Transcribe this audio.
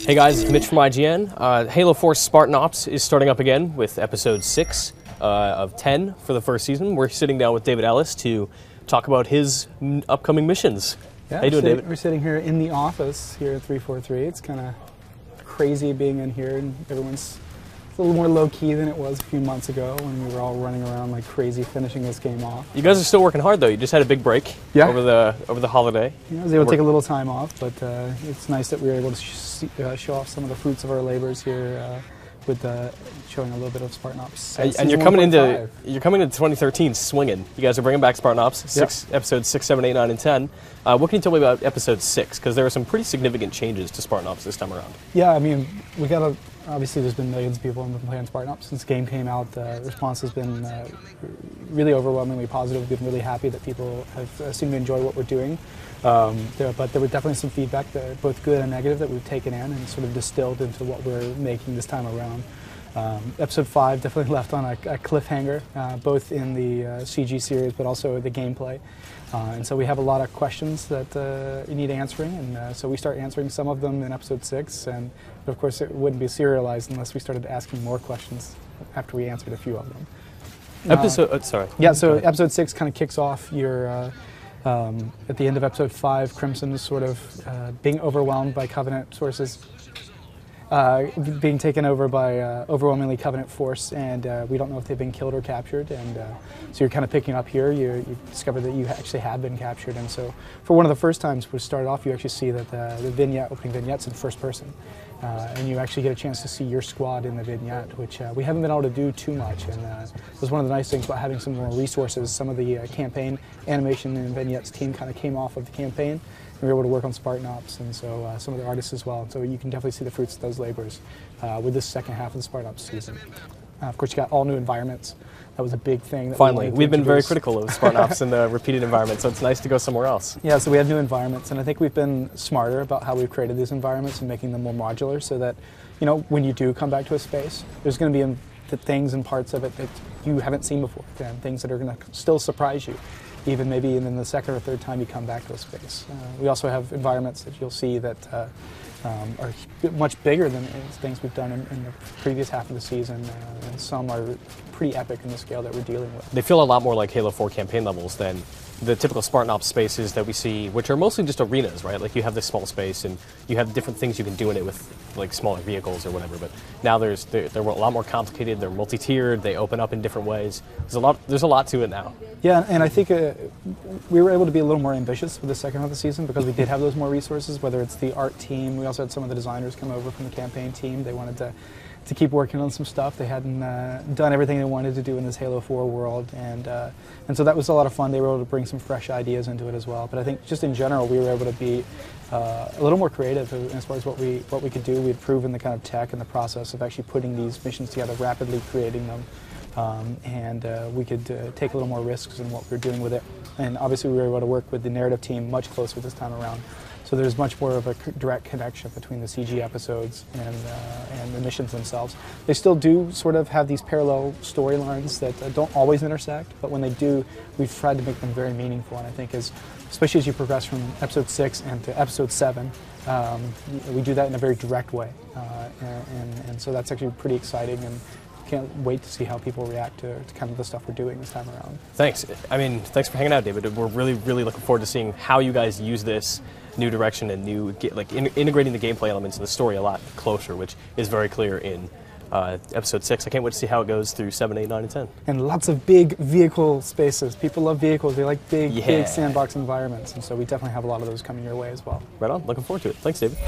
Hey guys, it's Mitch from IGN. Halo 4 Spartan Ops is starting up again with episode 6 of 10 for the first season. We're sitting down with David Ellis to talk about his upcoming missions. Yeah, how you doing, David? We're sitting here in the office here at 343. It's kind of crazy being in here, and everyone's a little more low-key than it was a few months ago when we were all running around like crazy finishing this game off. You guys are still working hard though. You just had a big break over the holiday. Yeah, I was able to take a little time off, but it's nice that we were able to show off some of the fruits of our labors here with showing a little bit of Spartan Ops. And you're coming into 2013 swinging. You guys are bringing back Spartan Ops, episodes 6, 7, 8, 9, and 10. What can you tell me about episode 6? Because there are some pretty significant changes to Spartan Ops this time around. Yeah, I mean, obviously there's been millions of people who have been playing Spartan Ops since the game came out. The response has been really overwhelmingly positive. We've been really happy that people have seemed to enjoy what we're doing. But there were definitely some feedback, both good and negative, that we've taken in and sort of distilled into what we're making this time around. Episode 5 definitely left on a cliffhanger, both in the CG series but also the gameplay. And so we have a lot of questions that need answering, and so we start answering some of them in episode 6. But of course, it wouldn't be serialized unless we started asking more questions after we answered a few of them. Yeah, so episode 6 kind of kicks off your... at the end of episode 5, Crimson is sort of being overwhelmed by Covenant sources, being taken over by overwhelmingly Covenant force, and we don't know if they've been killed or captured. And so you're kind of picking up here. You discover that you actually have been captured, and so for one of the first times we started off, you actually see that the opening vignette's in first person. And you actually get a chance to see your squad in the vignette, which we haven't been able to do too much. And it was one of the nice things about having some more resources. Some of the campaign animation and vignettes team kind of came off of the campaign, and we were able to work on Spartan Ops, and so some of the artists as well. And so you can definitely see the fruits of those labors with this second half of the Spartan Ops season. Of course, you got all new environments. That was a big thing. Finally, we've been very critical of Spartan Ops and the repeated environment, so it's nice to go somewhere else. Yeah, so we have new environments, and I think we've been smarter about how we've created these environments and making them more modular, so that, you know, when you do come back to a space, there's going to be the things and parts of it that you haven't seen before, and things that are going to still surprise you, even maybe in the second or third time you come back to a space. We also have environments that you'll see that are much bigger than things we've done in the previous half of the season, and some are pretty epic in the scale that we're dealing with. They feel a lot more like Halo 4 campaign levels than the typical Spartan Ops spaces that we see, which are mostly just arenas, right? Like you have this small space and you have different things you can do in it with like smaller vehicles or whatever, but now they're a lot more complicated, they're multi-tiered, they open up in different ways. There's a lot to it now. Yeah, and I think we were able to be a little more ambitious with the second half of the season because we did have those more resources, whether it's the art team. We also had some of the designers come over from the campaign team. They wanted to keep working on some stuff. They hadn't done everything they wanted to do in this Halo 4 world, and so that was a lot of fun. They were able to bring some fresh ideas into it as well. But I think just in general, we were able to be a little more creative as far as what we could do. We had proven the kind of tech and the process of actually putting these missions together, rapidly creating them, and we could take a little more risks in what we were doing with it. And obviously, we were able to work with the narrative team much closer this time around. So there's much more of a direct connection between the CG episodes and the missions themselves. They still do sort of have these parallel storylines that don't always intersect, but when they do, we've tried to make them very meaningful. And I think especially as you progress from episode 6 and to episode 7, we do that in a very direct way. And so that's actually pretty exciting, and can't wait to see how people react to kind of the stuff we're doing this time around. Thanks. I mean, thanks for hanging out, David. We're really, really looking forward to seeing how you guys use this new direction and integrating the gameplay elements of the story a lot closer, which is very clear in episode 6. I can't wait to see how it goes through 7, 8, 9, and 10. And lots of big vehicle spaces. People love vehicles. They like big sandbox environments, and so we definitely have a lot of those coming your way as well. Right on. Looking forward to it. Thanks, David.